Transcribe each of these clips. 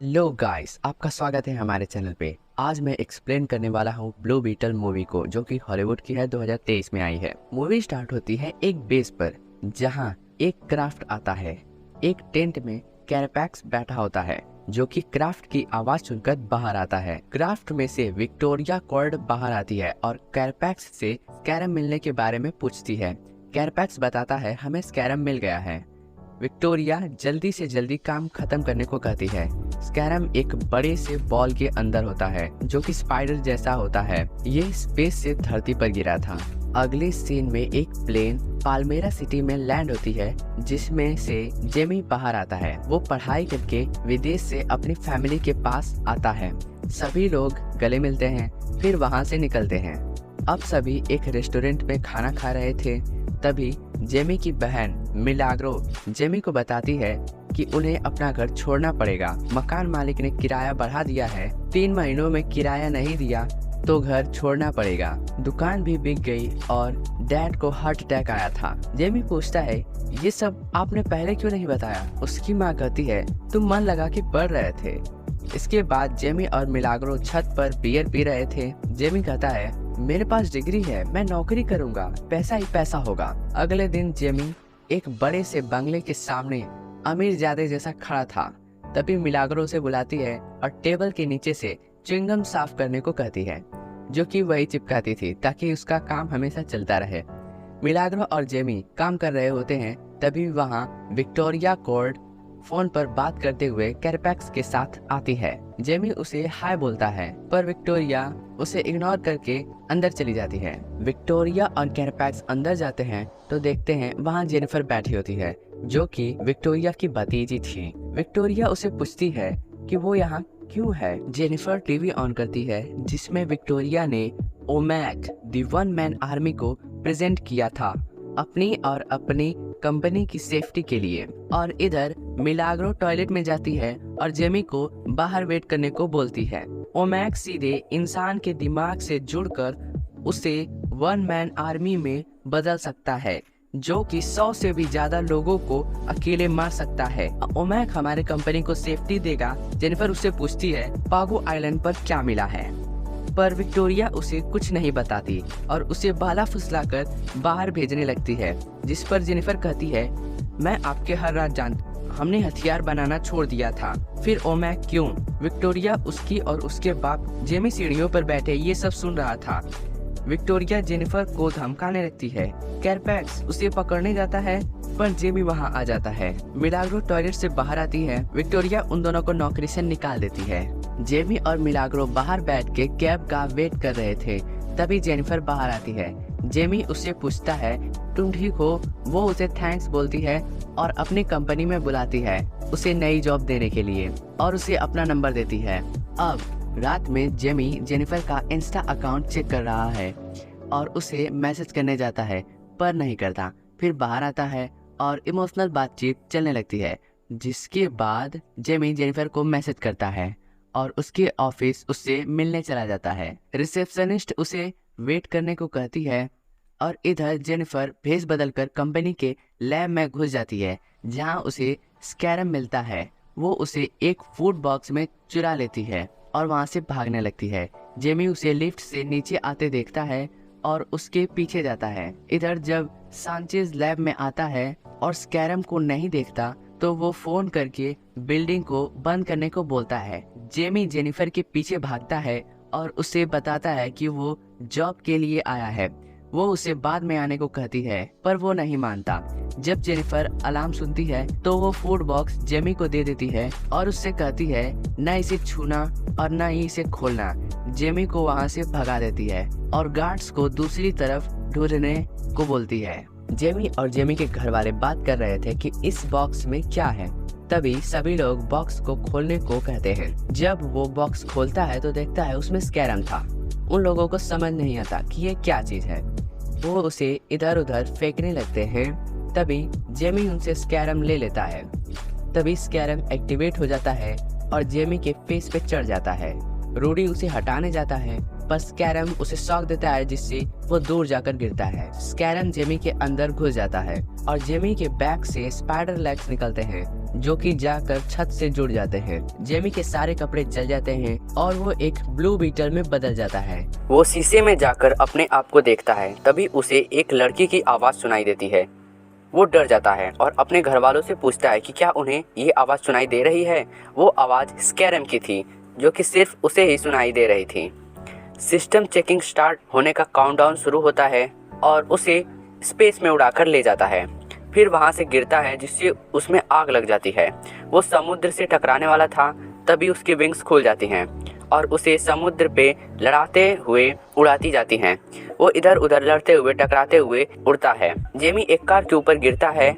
लो guys, आपका स्वागत है हमारे चैनल पे। आज मैं एक्सप्लेन करने वाला हूँ ब्लू बीटल मूवी को, जो कि हॉलीवुड की है, 2023 में आई है। मूवी स्टार्ट होती है एक बेस पर, जहाँ एक क्राफ्ट आता है। एक टेंट में कैरपैक्स बैठा होता है, जो कि क्राफ्ट की आवाज सुनकर बाहर आता है। क्राफ्ट में से विक्टोरिया कॉर्ड बाहर आती है और कैरपैक्स से स्कैरम मिलने के बारे में पूछती है। कैरपैक्स बताता है हमें स्कैरम मिल गया है। विक्टोरिया जल्दी से जल्दी काम खत्म करने को कहती है। स्कैरम एक बड़े से बॉल के अंदर होता है, जो कि स्पाइडर जैसा होता है। ये स्पेस से धरती पर गिरा था। अगले सीन में एक प्लेन पाल्मेरा सिटी में लैंड होती है, जिसमें से जेमी बाहर आता है। वो पढ़ाई करके विदेश से अपनी फैमिली के पास आता है। सभी लोग गले मिलते हैं, फिर वहाँ से निकलते हैं। अब सभी एक रेस्टोरेंट में खाना खा रहे थे। तभी जेमी की बहन मिलाग्रो जेमी को बताती है कि उन्हें अपना घर छोड़ना पड़ेगा। मकान मालिक ने किराया बढ़ा दिया है। 3 महीनों में किराया नहीं दिया तो घर छोड़ना पड़ेगा। दुकान भी बिक गई और डैड को हार्ट अटैक आया था। जेमी पूछता है, ये सब आपने पहले क्यों नहीं बताया? उसकी माँ कहती है, तुम मन लगा के पढ़ रहे थे। इसके बाद जेमी और मिलाग्रो छत पर बियर पी रहे थे। जेमी कहता है, मेरे पास डिग्री है, मैं नौकरी करूंगा, पैसा ही पैसा होगा। अगले दिन जेमी एक बड़े से बंगले के सामने अमीरजादे जैसा खड़ा था। तभी मिलाग्रो से बुलाती है और टेबल के नीचे से च्युइंगम साफ करने को कहती है, जो कि वही चिपकाती थी ताकि उसका काम हमेशा चलता रहे। मिलाग्रो और जेमी काम कर रहे होते हैं। तभी वहाँ विक्टोरिया कॉर्ड फोन पर बात करते हुए कैरपैक्स के साथ आती है। जेमी उसे हाय बोलता है, पर विक्टोरिया उसे इग्नोर करके अंदर चली जाती है। विक्टोरिया और कैरपैक्स अंदर जाते हैं तो देखते हैं वहाँ जेनिफर बैठी होती है, जो कि विक्टोरिया की भतीजी थी। विक्टोरिया उसे पूछती है कि वो यहाँ क्यों है। जेनिफर टीवी ऑन करती है, जिसमें विक्टोरिया ने ओमैक दी वन मैन आर्मी को प्रेजेंट किया था, अपनी और अपनी कंपनी की सेफ्टी के लिए। और इधर मिलाग्रो टॉयलेट में जाती है और जेमी को बाहर वेट करने को बोलती है। ओमैक सीधे इंसान के दिमाग से जुड़कर उसे वन मैन आर्मी में बदल सकता है, जो कि 100 से भी ज्यादा लोगों को अकेले मार सकता है। ओमैक हमारे कंपनी को सेफ्टी देगा। जेनिफर उससे पूछती है पागो आइलैंड पर क्या मिला है, पर विक्टोरिया उसे कुछ नहीं बताती और उसे बाला फुसलाकर बाहर भेजने लगती है। जिस पर जेनिफर कहती है, मैं आपके हर रात हमने हथियार बनाना छोड़ दिया था। फिर ओमैक क्यों? विक्टोरिया उसकी और उसके बाप जेमी सीढ़ियों पर बैठे ये सब सुन रहा था। विक्टोरिया जेनिफर को धमकाने लगती है। कैरपैक्स उसे पकड़ने जाता है, पर जेमी वहां आ जाता है। मिलाग्रो टॉयलेट से बाहर आती है। विक्टोरिया उन दोनों को नौकरी से निकाल देती है। जेमी और मिलाग्रो बाहर बैठ के कैब का वेट कर रहे थे। तभी जेनिफर बाहर आती है। जेमी उससे पूछता है, तुम ठीक हो? वो उसे थैंक्स बोलती है और अपनी कंपनी में बुलाती है उसे नई जॉब देने के लिए, और उसे अपना नंबर देती है। अब रात में जेमी जेनिफर का इंस्टा अकाउंट चेक कर रहा है और उसे मैसेज करने जाता है, पर नहीं करता। फिर बाहर आता है और इमोशनल बातचीत चलने लगती है, जिसके बाद जेमी जेनिफर को मैसेज करता है और उसके ऑफिस उससे मिलने चला जाता है। रिसेप्शनिस्ट उसे वेट करने को कहती है और इधर जेनिफर भेस बदलकर कंपनी के लैब में घुस जाती है, जहां उसे स्कैरम मिलता है। वो उसे एक फूड बॉक्स में चुरा लेती है और वहां से भागने लगती है। जेमी उसे लिफ्ट से नीचे आते देखता है और उसके पीछे जाता है। इधर जब सांचेज लैब में आता है और स्कैरम को नहीं देखता, तो वो फोन करके बिल्डिंग को बंद करने को बोलता है। जेमी जेनिफर के पीछे भागता है और उसे बताता है कि वो जॉब के लिए आया है। वो उसे बाद में आने को कहती है, पर वो नहीं मानता। जब जेनिफर अलार्म सुनती है तो वो फूड बॉक्स जेमी को दे देती है और उससे कहती है न इसे छूना और न ही इसे खोलना। जेमी को वहाँ से भगा देती है और गार्ड्स को दूसरी तरफ ढूंढने को बोलती है। जेमी और जेमी के घर वाले बात कर रहे थे कि इस बॉक्स में क्या है। तभी सभी लोग बॉक्स को खोलने को कहते हैं। जब वो बॉक्स खोलता है तो देखता है उसमें स्कैरम था। उन लोगों को समझ नहीं आता कि ये क्या चीज है। वो उसे इधर उधर फेंकने लगते हैं। तभी जेमी उनसे स्कैरम ले लेता है। तभी स्कैरम एक्टिवेट हो जाता है और जेमी के फेस पे चढ़ जाता है। रूडी उसे हटाने जाता है, पर स्कैरम उसे शॉक देता है, जिससे वो दूर जाकर गिरता है। स्कैरम जेमी के अंदर घुस जाता है और जेमी के बैक से स्पाइडर लेग्स निकलते हैं जो कि जाकर छत से जुड़ जाते हैं। जेमी के सारे कपड़े जल जाते हैं और वो एक ब्लू बीटल में बदल जाता है। वो शीशे में जाकर अपने आप को देखता है, तभी उसे एक लड़की की आवाज़ सुनाई देती है। वो डर जाता है और अपने घर वालों से पूछता है कि क्या उन्हें ये आवाज़ सुनाई दे रही है। वो आवाज़ स्कैरम की थी, जो कि सिर्फ उसे ही सुनाई दे रही थी। सिस्टम चेकिंग स्टार्ट होने का काउंटडाउन शुरू होता है और उसे स्पेस में उड़ाकर ले जाता है। फिर वहाँ से गिरता है, जिससे उसमें आग लग जाती है। वो समुद्र से टकराने वाला था, तभी उसकी विंग्स खुल जाती हैं और उसे समुद्र पे लड़ाते हुए उड़ाती जाती हैं। वो इधर उधर लड़ते हुए टकराते हुए उड़ता है। जेमी एक कार के ऊपर गिरता है।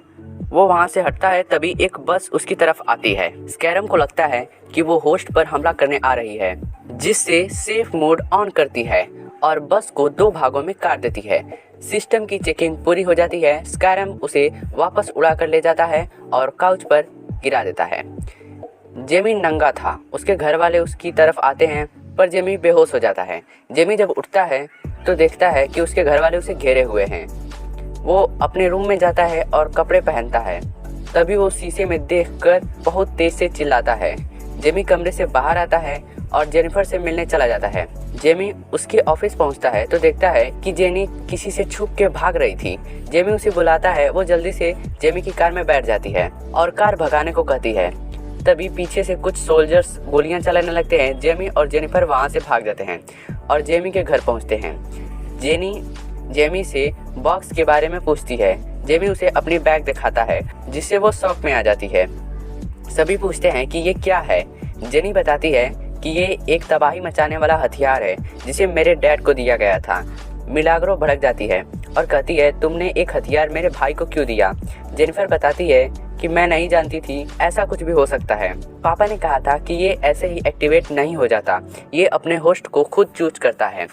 वो वहाँ से हटता है, तभी एक बस उसकी तरफ आती है। स्कैरम को लगता है कि वो होस्ट पर हमला करने आ रही है, जिससे सेफ मोड ऑन करती है और बस को 2 भागों में काट देती है। सिस्टम की चेकिंग पूरी हो जाती है। स्कैरम उसे वापस उड़ा कर ले जाता है और काउच पर गिरा देता है। जेमी नंगा था। उसके घर वाले उसकी तरफ आते हैं, पर जेमी बेहोश हो जाता है। जेमी जब उठता है तो देखता है कि उसके घर वाले उसे घेरे हुए हैं। वो अपने रूम में जाता है और कपड़े पहनता है, तभी वो शीशे में देखकर बहुत तेज से चिल्लाता है। जेमी कमरे से बाहर आता है और जेनिफर से मिलने चला जाता है। जेमी उसके ऑफिस पहुंचता है तो देखता है कि जेनी किसी से छुप के भाग रही थी। जेमी उसे बुलाता है। वो जल्दी से जेमी की कार में बैठ जाती है और कार भगाने को कहती है। तभी पीछे से कुछ सोल्जर्स गोलियां चलाने लगते हैं। जेमी और जेनिफर वहां से भाग जाते हैं और जेमी के घर पहुंचते हैं। जेमी से बॉक्स के बारे में पूछती है। जेमी उसे अपनी बैग दिखाता है, जिससे वो शॉक में आ जाती है। सभी पूछते हैं कि ये क्या है। जेनी बताती है कि ये एक तबाही मचाने वाला हथियार है, जिसे मेरे डैड को दिया गया था। मिलाग्रो भड़क जाती है और कहती है, तुमने एक हथियार मेरे भाई को क्यों दिया। जेनिफर बताती है कि मैं नहीं जानती थी, ऐसा कुछ भी हो सकता है। पापा ने कहा था कि ये ऐसे ही एक्टिवेट नहीं हो जाता, ये अपने होस्ट को खुद चूज करता है।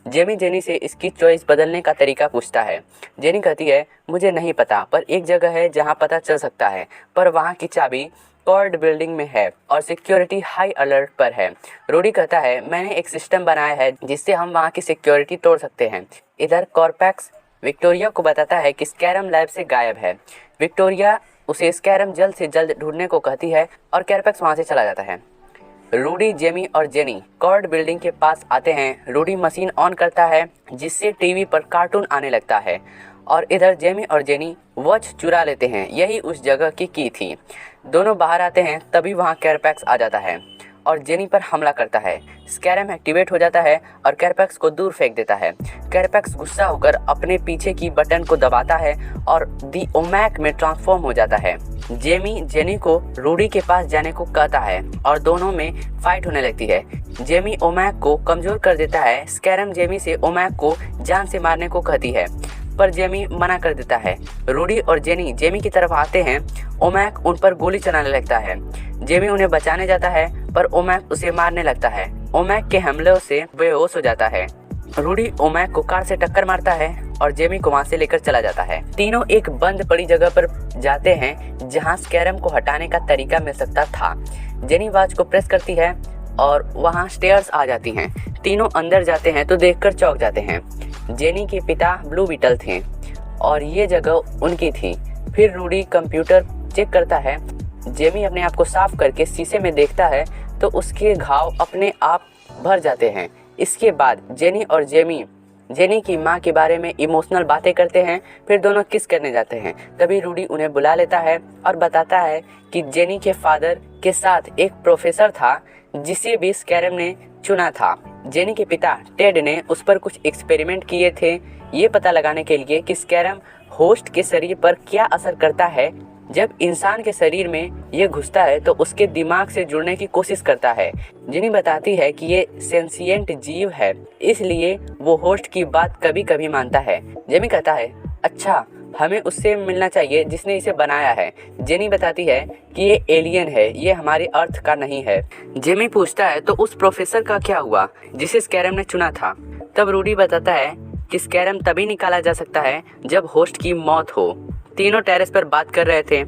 जेनी से इसकी चॉइस बदलने का तरीका पूछता है। जेनी कहती है, मुझे नहीं पता, पर एक जगह है जहां पता चल सकता है, पर वहां की चाबी कॉर्ड बिल्डिंग में है और सिक्योरिटी हाई अलर्ट पर है। रूडी कहता है, मैंने एक सिस्टम बनाया है जिससे हम वहां की सिक्योरिटी तोड़ सकते हैं। इधर कॉर्पैक्स विक्टोरिया को बताता है कि स्कैरम लैब से गायब है। विक्टोरिया उसे स्कैरम जल्द से जल्द ढूंढने को कहती है और कॉर्पैक्स वहां से चला जाता है। रूडी, जेमी और जेनी कॉर्ड बिल्डिंग के पास आते हैं। रूडी मशीन ऑन करता है, जिससे टीवी पर कार्टून आने लगता है और इधर जेमी और जेनी वॉच चुरा लेते हैं। यही उस जगह की थी। दोनों बाहर आते हैं, तभी वहां कॉर्पैक्स आ जाता है और जेनी पर हमला करता है। स्कैरम एक्टिवेट हो जाता है और कॉर्पैक्स को दूर फेंक देता है। कॉर्पैक्स गुस्सा होकर अपने पीछे की बटन को दबाता है और दी ओमैक में ट्रांसफॉर्म हो जाता है। जेमी जेनी को रूडी के पास जाने को कहता है और दोनों में फाइट होने लगती है। जेमी ओमैक को कमजोर कर देता है। स्कैरम जेमी से ओमैक को जान से मारने को कहती है, पर जेमी मना कर देता है। रूडी और जेनी जेमी की तरफ आते हैं। ओमैक उन पर गोली चलाने लगता है। जेमी उन्हें बचाने जाता है, पर ओमैक उसे मारने लगता है। ओमैक के हमलों से बेहोश हो जाता है। रूडी ओमैक को कार से टक्कर मारता है और जेमी को वहां से लेकर चला जाता है। तीनों एक बंद पड़ी जगह पर जाते हैं, जहां स्कैरम को हटाने का तरीका मिल सकता था। जेनी वॉच को प्रेस करती है और वहां स्टेयर्स आ जाती हैं। तीनों अंदर जाते हैं तो देखकर चौंक जाते हैं। जेनी के पिता ब्लू बीटल थे और ये जगह उनकी थी। फिर रूडी कंप्यूटर चेक करता है। जेमी अपने आप को साफ करके शीशे में देखता है तो उसके घाव अपने आप भर जाते हैं। इसके बाद जेनी और जेनी की माँ के बारे में इमोशनल बातें करते हैं। फिर दोनों किस करने जाते हैं। तभी रूडी उन्हें बुला लेता है और बताता है कि जेनी के फादर के साथ एक प्रोफेसर था, जिसे भी स्कैरम ने चुना था। जेनी के पिता टेड ने उस पर कुछ एक्सपेरिमेंट किए थे, ये पता लगाने के लिए कि स्कैरम होस्ट के शरीर पर क्या असर करता है। जब इंसान के शरीर में ये घुसता है तो उसके दिमाग से जुड़ने की कोशिश करता है। जेनी बताती है कि ये सेंसिएंट जीव है, इसलिए वो होस्ट की बात कभी कभी मानता है। जेमी कहता है, अच्छा, हमें उससे मिलना चाहिए जिसने इसे बनाया है। जेनी बताती है कि ये एलियन है, ये हमारे अर्थ का नहीं है। जेमी पूछता है, तो उस प्रोफेसर का क्या हुआ जिसे स्कैरम ने चुना था। तब रूडी बताता है कि स्कैरम तभी निकाला जा सकता है जब होस्ट की मौत हो। तीनों टेरेस पर बात कर रहे थे,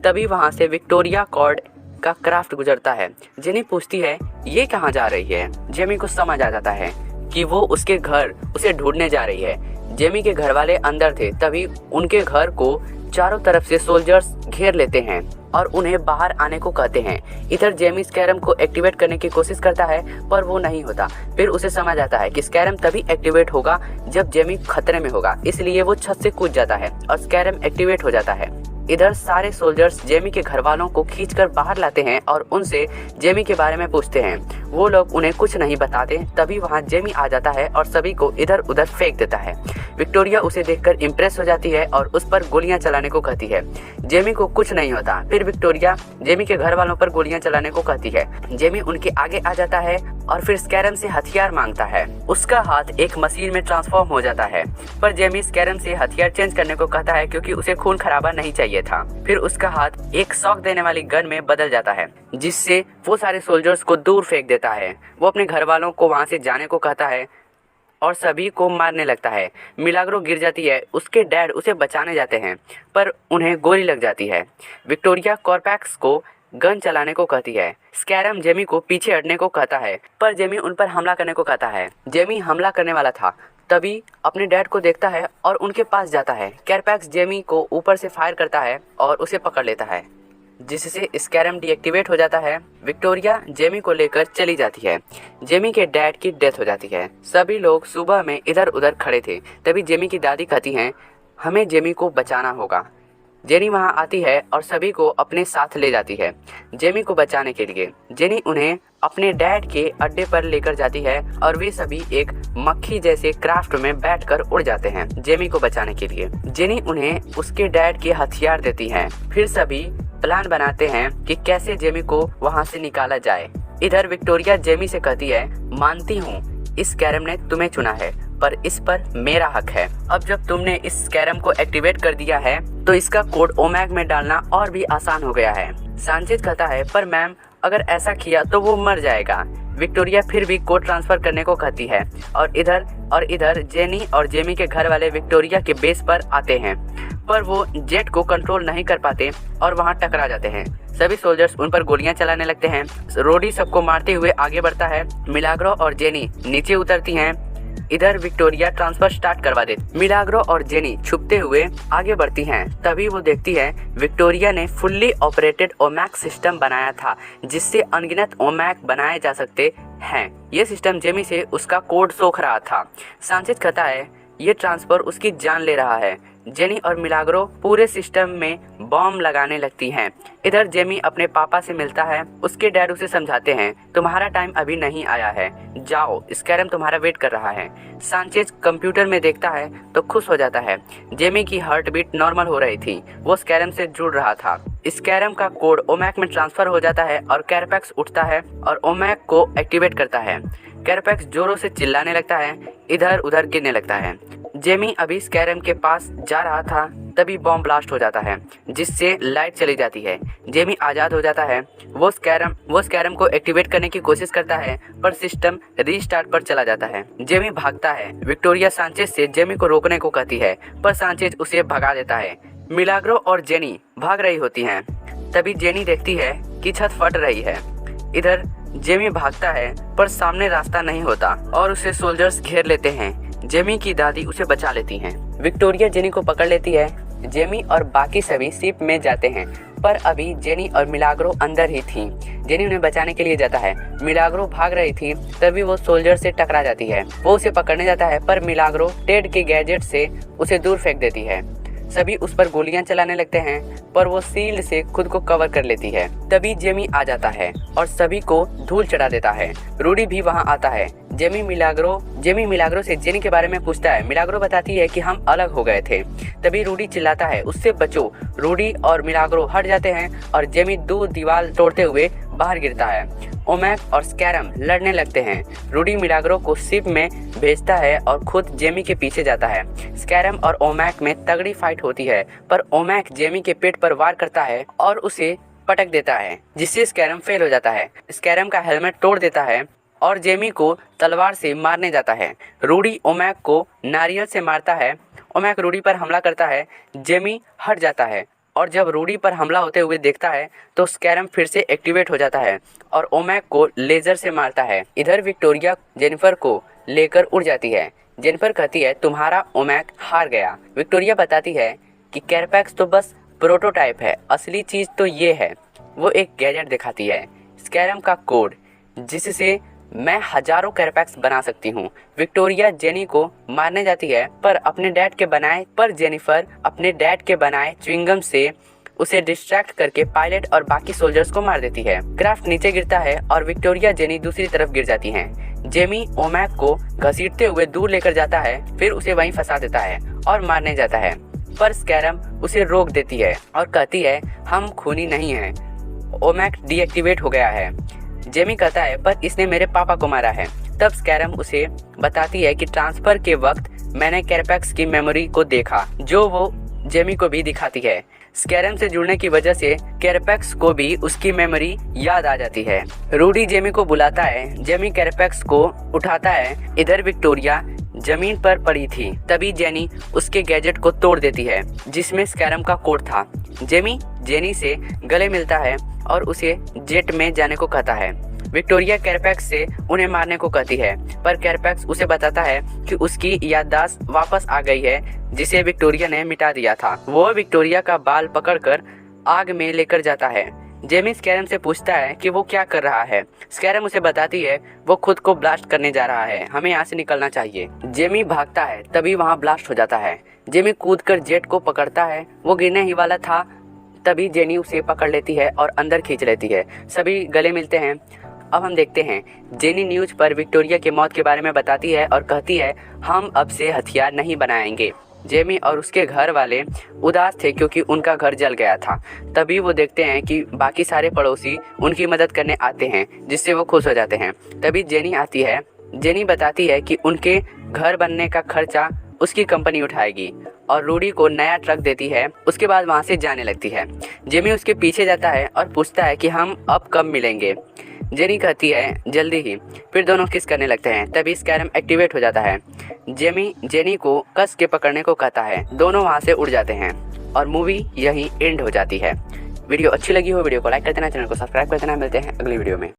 तभी वहां से विक्टोरिया कॉर्ड का क्राफ्ट गुजरता है। जेनी पूछती है, ये कहाँ जा रही है। जेमी को समझ आ जाता है कि वो उसके घर उसे ढूंढने जा रही है। जेमी के घर वाले अंदर थे, तभी उनके घर को चारों तरफ से सोल्जर्स घेर लेते हैं और उन्हें बाहर आने को कहते हैं। इधर जेमी स्कैरम को एक्टिवेट करने की कोशिश करता है पर वो नहीं होता। फिर उसे समझ आता है कि स्कैरम तभी एक्टिवेट होगा जब जेमी खतरे में होगा, इसलिए वो छत से कूद जाता है और स्कैरम एक्टिवेट हो जाता है। इधर सारे सोल्जर्स जेमी के घर वालों को खींचकर बाहर लाते हैं और उनसे जेमी के बारे में पूछते हैं। वो लोग उन्हें कुछ नहीं बताते। तभी वहाँ जेमी आ जाता है और सभी को इधर उधर फेंक देता है। विक्टोरिया उसे देखकर इम्प्रेस हो जाती है और उस पर गोलियां चलाने को कहती है। जेमी को कुछ नहीं होता। फिर विक्टोरिया जेमी के घर वालों पर गोलियां चलाने को कहती है। जेमी उनके आगे आ जाता है और फिर स्कैरम से हथियार मांगता है। उसका हाथ एक मशीन में ट्रांसफॉर्म हो जाता है, पर जेमी स्कैरम से हथियार चेंज करने को कहता है क्योंकि उसे खून खराबा नहीं चाहिए था। फिर उसका हाथ एक शॉक देने वाली गन में बदल जाता है, जिससे वो सारे सोल्जर्स को दूर फेंक देता है। वो अपने घर वालों को वहां से जाने को कहता है और सभी को मारने लगता है। मिलाग्रो गिर जाती है। उसके डैड उसे बचाने जाते हैं पर उन्हें गोली लग जाती है। विक्टोरिया कॉर्पैक्स को गन चलाने को कहती है। स्कैरम जेमी को पीछे हटने को कहता है पर जेमी उन पर हमला करने को कहता है। जेमी हमला करने वाला था तभी अपने डैड को देखता है और उनके पास जाता है। कॉर्पैक्स जेमी को ऊपर से फायर करता है और उसे पकड़ लेता है, जिससे स्कैरम डीएक्टिवेट हो जाता है। विक्टोरिया जेमी को लेकर चली जाती है। जेमी के डैड की डेथ हो जाती है। सभी लोग सुबह में इधर उधर खड़े थे। तभी जेमी की दादी कहती हैं, हमें जेमी को बचाना होगा। जेनी वहां आती है और सभी को अपने साथ ले जाती है जेमी को बचाने के लिए। जेनी उन्हें अपने डैड के अड्डे पर लेकर जाती है और वे सभी एक मक्खी जैसे क्राफ्ट में बैठकर उड़ जाते हैं जेमी को बचाने के लिए। जेनी उन्हें उसके डैड के हथियार देती है। फिर सभी प्लान बनाते हैं कि कैसे जेमी को वहां से निकाला जाए। इधर विक्टोरिया जेमी से कहती है, मानती हूँ इस स्कैरम ने तुम्हें चुना है पर इस पर मेरा हक है। अब जब तुमने इस स्कैरम को एक्टिवेट कर दिया है तो इसका कोड ओमैग में डालना और भी आसान हो गया है। सांचेज कहता है, पर मैम अगर ऐसा किया तो वो मर जाएगा। विक्टोरिया फिर भी कोड ट्रांसफर करने को कहती है और इधर जेनी और जेमी के घर वाले विक्टोरिया के बेस पर आते हैं, पर वो जेट को कंट्रोल नहीं कर पाते और वहां टकरा जाते हैं। सभी सोल्जर्स उन पर गोलियां चलाने लगते हैं। रोडी सबको मारते हुए आगे बढ़ता है। मिलाग्रो और जेनी नीचे उतरती हैं। इधर विक्टोरिया ट्रांसफर स्टार्ट करवा देती। मिलाग्रो और जेनी छुपते हुए आगे बढ़ती हैं। तभी वो देखती है विक्टोरिया ने फुल्ली ऑपरेटेड ओमैक सिस्टम बनाया था, जिससे अनगिनत ओमैक बनाए जा सकते हैं। ये सिस्टम जेमी से उसका कोड सोख रहा था। सांचेज कहता है, ये ट्रांसफर उसकी जान ले रहा है। जेनी और मिलाग्रो पूरे सिस्टम में बॉम्ब लगाने लगती हैं। इधर जेमी अपने पापा से मिलता है। उसके डैड उसे समझाते हैं, तुम्हारा टाइम अभी नहीं आया है, जाओ स्कैरम तुम्हारा वेट कर रहा है। सांचेज कंप्यूटर में देखता है तो खुश हो जाता है। जेमी की हार्ट बीट नॉर्मल हो रही थी, वो स्कैरम से जुड़ रहा था। स्कैरम का कोड ओमैक में ट्रांसफर हो जाता है और कॉर्पैक्स उठता है और ओमैक को एक्टिवेट करता है। कॉर्पैक्स जोरों से चिल्लाने लगता है, इधर उधर गिरने लगता है। जेमी अभी स्कैरम के पास जा रहा था तभी बॉम्ब ब्लास्ट हो जाता है, जिससे लाइट चली जाती है। जेमी आज़ाद हो जाता है। वो स्कैरम को एक्टिवेट करने की कोशिश करता है पर सिस्टम रीस्टार्ट पर चला जाता है। जेमी भागता है। विक्टोरिया सांचेज से जेमी को रोकने को कहती है पर सांचेज उसे भगा देता है। मिलाग्रो और जेनी भाग रही होती हैं। तभी जेनी देखती है कि छत फट रही है। इधर जेमी भागता है पर सामने रास्ता नहीं होता और उसे सोल्जर्स घेर लेते हैं। जेमी की दादी उसे बचा लेती हैं। विक्टोरिया जेनी को पकड़ लेती है। जेमी और बाकी सभी शिप में जाते हैं पर अभी जेनी और मिलाग्रो अंदर ही थी। जेनी उन्हें बचाने के लिए जाता है। मिलाग्रो भाग रही थी तभी वो सोल्जर से टकरा जाती है। वो उसे पकड़ने जाता है पर मिलाग्रो टेड के गैजेट से उसे दूर फेंक देती है। सभी उस पर गोलियां चलाने लगते हैं पर वो शील्ड से खुद को कवर कर लेती है। तभी जेमी आ जाता है और सभी को धूल चढ़ा देता है। रूडी भी वहां आता है। जेमी मिलाग्रो से जेनी के बारे में पूछता है। मिलाग्रो बताती है कि हम अलग हो गए थे। तभी रूडी चिल्लाता है, उससे बचो। रूडी और मिलाग्रो हट जाते हैं और जेमी दो दीवार तोड़ते हुए बाहर गिरता है। ओमैक और स्कैरम लड़ने लगते हैं। रूडी मिलाग्रो को शिप में भेजता है और खुद जेमी के पीछे जाता है। स्कैरम और ओमैक में तगड़ी फाइट होती है पर ओमैक जेमी के पेट पर वार करता है और उसे पटक देता है, जिससे स्कैरम फेल हो जाता है। स्कैरम का हेलमेट तोड़ देता है और जेमी को तलवार से मारने जाता है। रूडी ओमैक को नारियल से मारता है। ओमैक रूडी पर हमला करता है। जेमी हट जाता है और जब रूडी पर हमला होते हुए देखता है तो स्कैरम फिर से एक्टिवेट हो जाता है और ओमैक को लेजर से मारता है। इधर विक्टोरिया जेनिफर को लेकर उड़ जाती है। जेनिफर कहती है, तुम्हारा ओमैक हार गया। विक्टोरिया बताती है कि कैरपैक्स तो बस प्रोटोटाइप है, असली चीज़ तो ये है। वो एक गैजेट दिखाती है, स्कैरम का कोड, जिससे मैं हजारों कैरपैक्स बना सकती हूँ। विक्टोरिया जेनी को मारने जाती है पर जेनिफर अपने डैड के बनाए च्युइंगम से उसे डिस्ट्रैक्ट करके पायलट और बाकी सोल्जर्स को मार देती है। क्राफ्ट नीचे गिरता है और विक्टोरिया जेनी दूसरी तरफ गिर जाती हैं। जेमी ओमैक को घसीटते हुए दूर लेकर जाता है, फिर उसे वहीं फंसा देता है और मारने जाता है, पर स्कैरम उसे रोक देती है और कहती है हम खूनी नहीं हैं, ओमैक डीएक्टिवेट हो गया है। जेमी कहता है पर इसने मेरे पापा को मारा है। तब स्कैरम उसे बताती है कि ट्रांसफर के वक्त मैंने कैरपैक्स की मेमोरी को देखा, जो वो जेमी को भी दिखाती है। स्कैरम से जुड़ने की वजह से कैरपैक्स को भी उसकी मेमोरी याद आ जाती है। रूडी जेमी को बुलाता है, जेमी कैरपैक्स को उठाता है। इधर विक्टोरिया जमीन पर पड़ी थी, तभी जेनी उसके गैजेट को तोड़ देती है जिसमें स्कैरम का कोड था। जेमी जेनी से गले मिलता है और उसे जेट में जाने को कहता है। विक्टोरिया कैरपैक्स से उन्हें मारने को कहती है, पर कैरपैक्स उसे बताता है कि उसकी याददाश्त वापस आ गई है, जिसे विक्टोरिया ने मिटा दिया था। वो विक्टोरिया का बाल पकड़कर आग में लेकर जाता है। जेमी स्कैरम से पूछता है कि वो क्या कर रहा है। स्कैरम उसे बताती है वो खुद को ब्लास्ट करने जा रहा है, हमें यहाँ से निकलना चाहिए। जेमी भागता है, तभी वहाँ ब्लास्ट हो जाता है। जेमी कूदकर जेट को पकड़ता है, वो गिरने ही वाला था, तभी जेनी उसे पकड़ लेती है और अंदर खींच लेती है। सभी गले मिलते हैं। अब हम देखते हैं जेनी न्यूज पर विक्टोरिया की मौत के बारे में बताती है और कहती है हम अब से हथियार नहीं बनाएंगे। जेमी और उसके घर वाले उदास थे क्योंकि उनका घर जल गया था। तभी वो देखते हैं कि बाकी सारे पड़ोसी उनकी मदद करने आते हैं, जिससे वो खुश हो जाते हैं। तभी जेनी आती है। जेनी बताती है कि उनके घर बनने का खर्चा उसकी कंपनी उठाएगी और रूडी को नया ट्रक देती है। उसके बाद वहाँ से जाने लगती है। जेमी उसके पीछे जाता है और पूछता है कि हम अब कब मिलेंगे। जेनी कहती है जल्दी ही। फिर दोनों किस करने लगते हैं। तभी स्कैरम एक्टिवेट हो जाता है। जेमी जेनी को कस के पकड़ने को कहता है। दोनों वहाँ से उड़ जाते हैं और मूवी यहीं एंड हो जाती है। वीडियो अच्छी लगी हो वीडियो को लाइक कर देना, चैनल को सब्सक्राइब कर देना। मिलते हैं अगली वीडियो में।